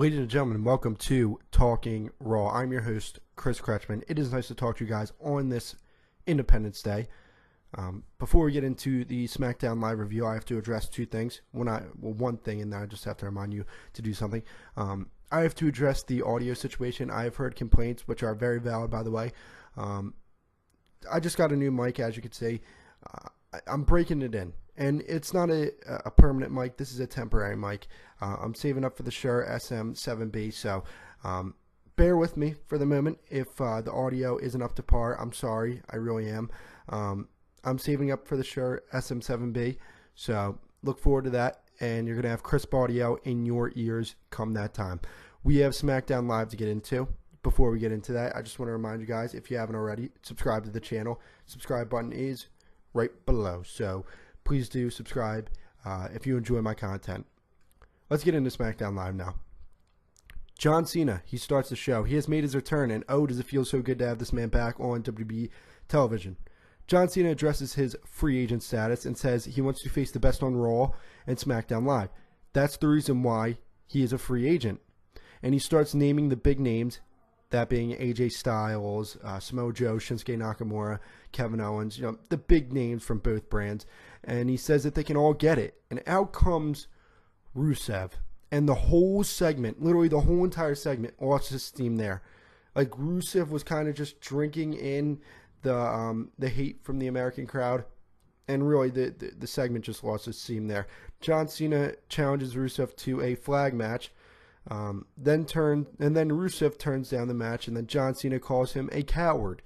Ladies and gentlemen, welcome to Talking Raw. I'm your host, Chris Kretschmann. It is nice to talk to you guys on this Independence Day. Before we get into the Smackdown live review, I have to address two things. One thing, and then I just have to remind you to do something. I have to address the audio situation. I have heard complaints, which are very valid, by the way. I just got a new mic, as you can see. I'm breaking it in. And it's not a permanent mic. This is a temporary mic. I'm saving up for the Shure SM7B, so bear with me for the moment. If the audio isn't up to par, I'm sorry. I really am. I'm saving up for the Shure SM7B, so look forward to that. And you're going to have crisp audio in your ears come that time. We have Smackdown Live to get into. Before we get into that, I just want to remind you guys, if you haven't already, subscribe to the channel. Subscribe button is right below. So please do subscribe if you enjoy my content. Let's get into SmackDown Live now. John Cena, he starts the show. He has made his return, and oh, does it feel so good to have this man back on WWE television. John Cena addresses his free agent status and says he wants to face the best on Raw and SmackDown Live. That's the reason why he is a free agent. And he starts naming the big names, that being AJ Styles, Samoa Joe, Shinsuke Nakamura, Kevin Owens, the big names from both brands. And he says that they can all get it. And out comes Rusev. And the whole segment, literally the whole entire segment, lost his steam there. Like Rusev was kind of just drinking in the hate from the American crowd. And really the segment just lost its steam there. John Cena challenges Rusev to a flag match. Then Rusev turns down the match, and then John Cena calls him a coward.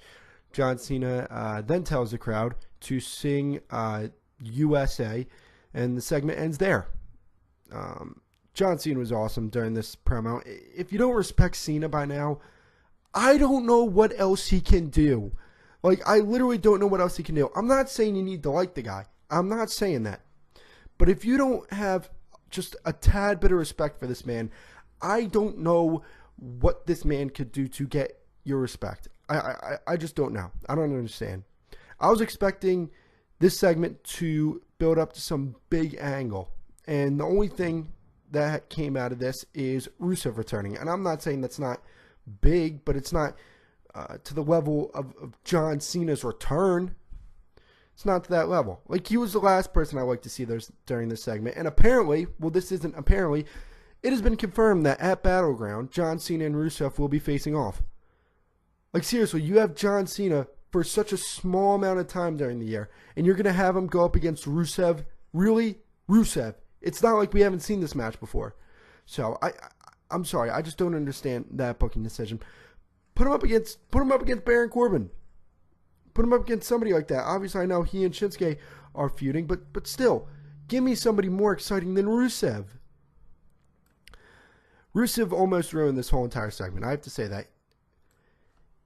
John Cena then tells the crowd to sing USA, and the segment ends there. John Cena was awesome during this promo. If you don't respect Cena by now, I don't know what else he can do. Like, I literally don't know what else he can do. I'm not saying you need to like the guy. I'm not saying that. But if you don't have just a tad bit of respect for this man, I don't know what this man could do to get your respect. I just don't know. I don't understand. I was expecting this segment to build up to some big angle. And the only thing that came out of this is Rusev returning. And I'm not saying that's not big, but it's not to the level of John Cena's return. It's not to that level. Like, he was the last person I like to see during this segment. And apparently, well, this isn't apparently, it has been confirmed that at Battleground, John Cena and Rusev will be facing off. Like, seriously, you have John Cena for such a small amount of time during the year, and you're going to have him go up against Rusev? Really? Rusev. It's not like we haven't seen this match before. So, I'm sorry. I just don't understand that booking decision. Put him up against Baron Corbin. Put him up against somebody like that. Obviously, I know he and Shinsuke are feuding, but still, give me somebody more exciting than Rusev. Rusev almost ruined this whole entire segment. I have to say that.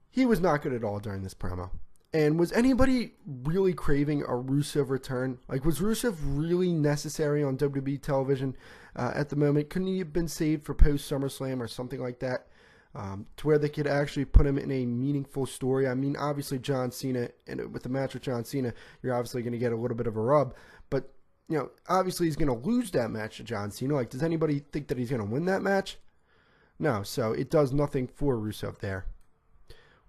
He was not good at all during this promo. And was anybody really craving a Rusev return? Like, was Rusev really necessary on WWE television at the moment? Couldn't he have been saved for post-SummerSlam or something like that? To where they could actually put him in a meaningful story. I mean, obviously, John Cena, and with the match with John Cena, you're obviously going to get a little bit of a rub. But, obviously he's going to lose that match to John Cena. Like, does anybody think that he's going to win that match? No, so it does nothing for Rusev there.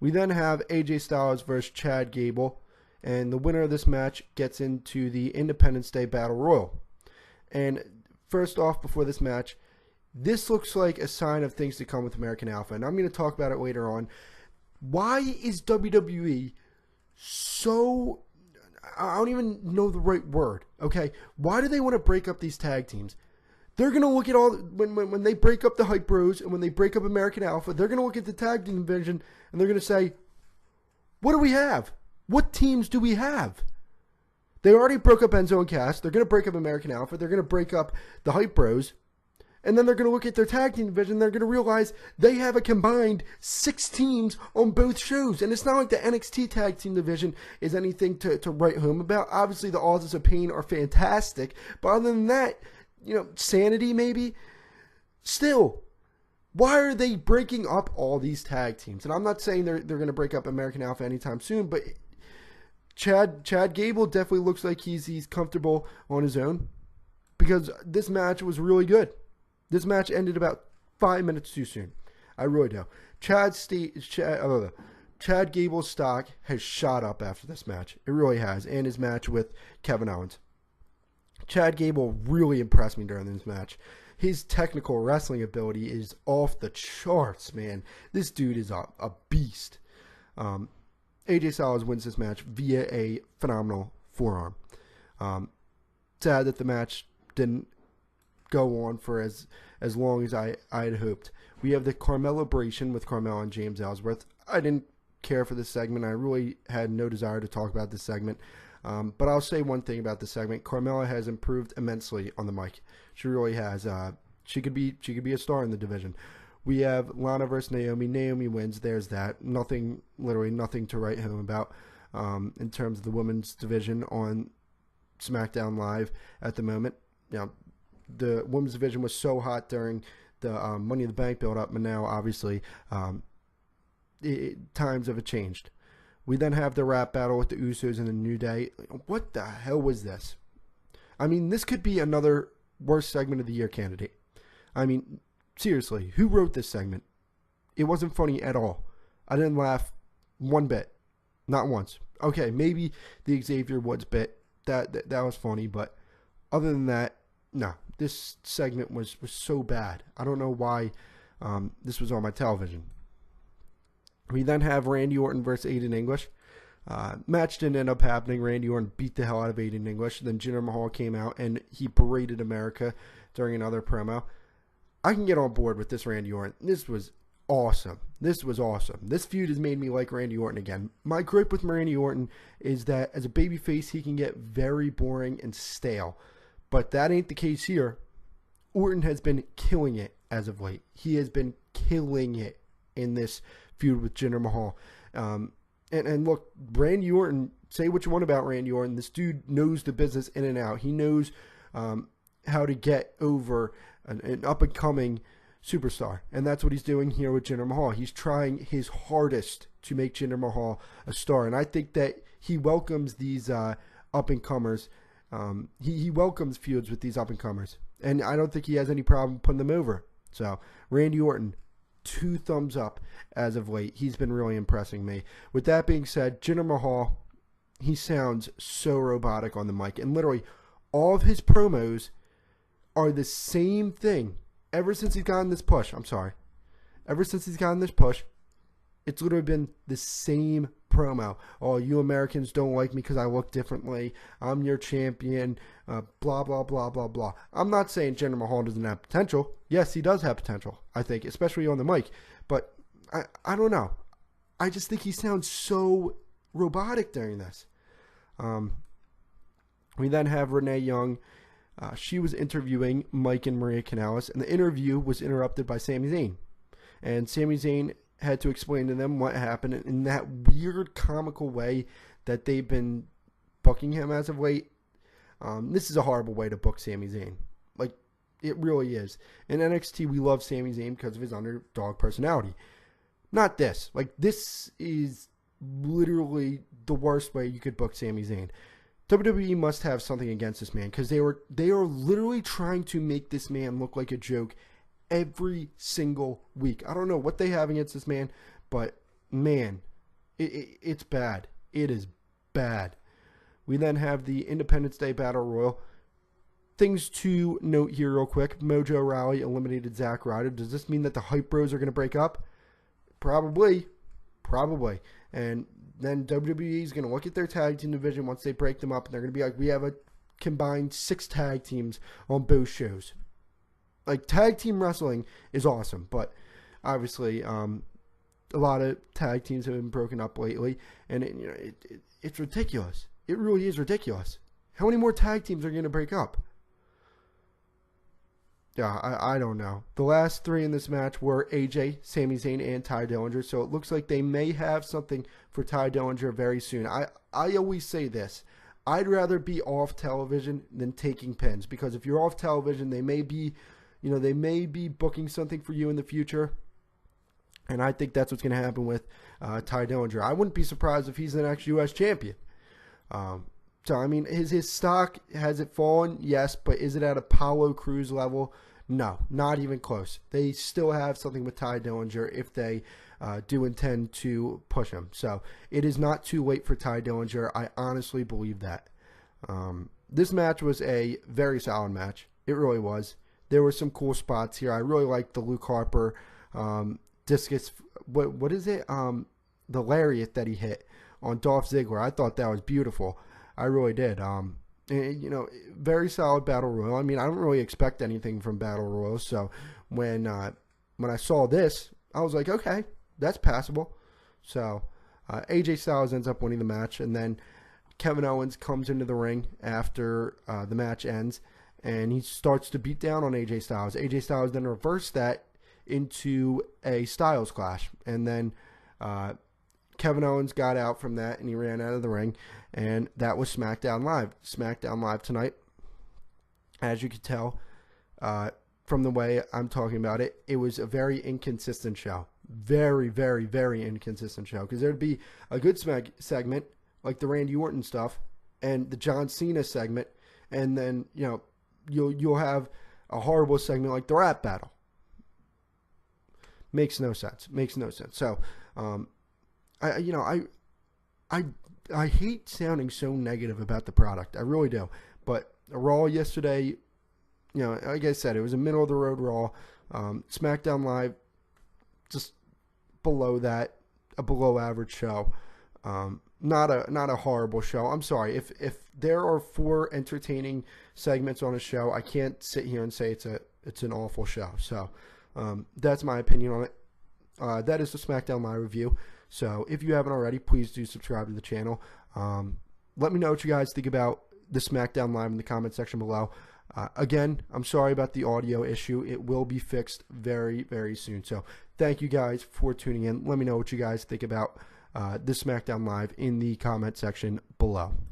We then have AJ Styles versus Chad Gable, and the winner of this match gets into the Independence Day Battle Royal. And first off, before this match, this looks like a sign of things to come with American Alpha, and I'm going to talk about it later on. Why is WWE so... I don't even know the right word, okay? Why do they want to break up these tag teams? They're going to look at all... When they break up the Hype Bros and when they break up American Alpha, they're going to look at the tag team division and they're going to say, what do we have? What teams do we have? They already broke up Enzo and Cass. They're going to break up American Alpha. They're going to break up the Hype Bros. And then they're going to look at their tag team division. They're going to realize they have a combined 6 teams on both shows. And it's not like the NXT tag team division is anything to write home about. Obviously, the Authors of Pain are fantastic. But other than that, Sanity maybe. Still, why are they breaking up all these tag teams? And I'm not saying they're going to break up American Alpha anytime soon, but Chad Gable definitely looks like he's comfortable on his own, because this match was really good. This match ended about 5 minutes too soon. I really do. Chad Gable's stock has shot up after this match. It really has. And his match with Kevin Owens. Chad Gable really impressed me during this match. His technical wrestling ability is off the charts, man. This dude is a beast. AJ Styles wins this match via a phenomenal forearm. Sad that the match didn't go on for as long as I had hoped. We have the Carmelabration with Carmella and James Ellsworth. I didn't care for this segment. I really had no desire to talk about this segment. But I'll say one thing about this segment. Carmella has improved immensely on the mic. She really has. She could be a star in the division. We have Lana versus Naomi. Naomi wins. There's that. Literally nothing to write home about in terms of the women's division on Smackdown Live at the moment. The women's division was so hot during the Money in the Bank build-up, but now obviously times have changed. We then have the rap battle with the Usos and the New Day. What the hell was this? I mean, this could be another worst segment of the year candidate. I mean, seriously, who wrote this segment? It wasn't funny at all. I didn't laugh one bit. Not once. Okay, maybe the Xavier Woods bit. That was funny, but other than that, no. This segment was so bad. I don't know why this was on my television. We then have Randy Orton versus Aiden English. Match didn't end up happening. Randy Orton beat the hell out of Aiden English. Then Jinder Mahal came out and he berated America during another promo. I can get on board with this Randy Orton. This was awesome. This feud has made me like Randy Orton again. My gripe with Randy Orton is that as a babyface, he can get very boring and stale. But that ain't the case here. Orton has been killing it as of late. He has been killing it in this feud with Jinder Mahal. And look, Randy Orton, say what you want about Randy Orton. This dude knows the business in and out. He knows how to get over an up-and-coming superstar. And that's what he's doing here with Jinder Mahal. He's trying his hardest to make Jinder Mahal a star. And I think that he welcomes these up-and-comers. He welcomes feuds with these up-and-comers. And I don't think he has any problem putting them over. So, Randy Orton, 2 thumbs up as of late. He's been really impressing me. With that being said, Jinder Mahal, he sounds so robotic on the mic. And literally, all of his promos are the same thing. Ever since he's gotten this push, it's literally been the same promo. Oh, you Americans don't like me because I look differently. I'm your champion. Blah, blah, blah, blah, blah. I'm not saying Jinder Mahal doesn't have potential. Yes, he does have potential, I think, especially on the mic. But I don't know. I just think he sounds so robotic during this. We then have Renee Young. She was interviewing Mike and Maria Kanellis, and the interview was interrupted by Sami Zayn. And Sami Zayn had to explain to them what happened in that weird comical way that they've been booking him as of late. This is a horrible way to book Sami Zayn. Like, it really is. In NXT, we love Sami Zayn because of his underdog personality. Not this. Like, this is literally the worst way you could book Sami Zayn. WWE must have something against this man because they are literally trying to make this man look like a joke every single week. I don't know what they have against this man, but man, it's bad. It is bad. We then have the Independence Day Battle Royal. Things to note here real quick. Mojo Rawley eliminated Zack Ryder. Does this mean that the Hype Bros are going to break up? Probably. And then WWE is going to look at their tag team division once they break them up, and they're going to be like, we have a combined 6 tag teams on both shows. Like, tag team wrestling is awesome, but obviously a lot of tag teams have been broken up lately, and it's ridiculous. It really is ridiculous. How many more tag teams are going to break up? Yeah, I don't know. The last 3 in this match were AJ, Sami Zayn, and Ty Dillinger, so it looks like they may have something for Ty Dillinger very soon. I always say this. I'd rather be off television than taking pins, because if you're off television, they may be booking something for you in the future, and I think that's what's going to happen with Ty Dillinger. I wouldn't be surprised if he's the next U.S. champion. So, I mean, his stock, has it fallen? Yes, but is it at Apollo Crews level? No, not even close. They still have something with Ty Dillinger if they do intend to push him. So it is not too late for Ty Dillinger. I honestly believe that. This match was a very solid match. It really was. There were some cool spots here. I really liked the Luke Harper discus. What is it? The lariat that he hit on Dolph Ziggler. I thought that was beautiful. I really did. And, you know, very solid battle royal. I mean, I don't really expect anything from battle royals. So when I saw this, I was like, okay, that's passable. So AJ Styles ends up winning the match, and then Kevin Owens comes into the ring after the match ends, and he starts to beat down on AJ Styles. AJ Styles then reversed that into a Styles Clash, and then Kevin Owens got out from that, and he ran out of the ring, and that was SmackDown Live. SmackDown Live tonight, as you can tell from the way I'm talking about it, it was a very inconsistent show. Very, very, very inconsistent show, because there'd be a good segment, like the Randy Orton stuff, and the John Cena segment, and then, you know, you'll have a horrible segment like the rap battle. Makes no sense. Makes no sense. So, I hate sounding so negative about the product. I really do. But Raw yesterday, you know, like I said, it was a middle of the road Raw. SmackDown Live, just below that, a below average show. Not a horrible show. I'm sorry. If there are 4 entertaining segments on a show, I can't sit here and say it's an awful show. So that's my opinion on it. That is the SmackDown Live review. So if you haven't already, please do subscribe to the channel. Let me know what you guys think about the SmackDown Live in the comment section below. Again, I'm sorry about the audio issue. It will be fixed very, very soon. So thank you guys for tuning in. Let me know what you guys think about this SmackDown Live in the comment section below.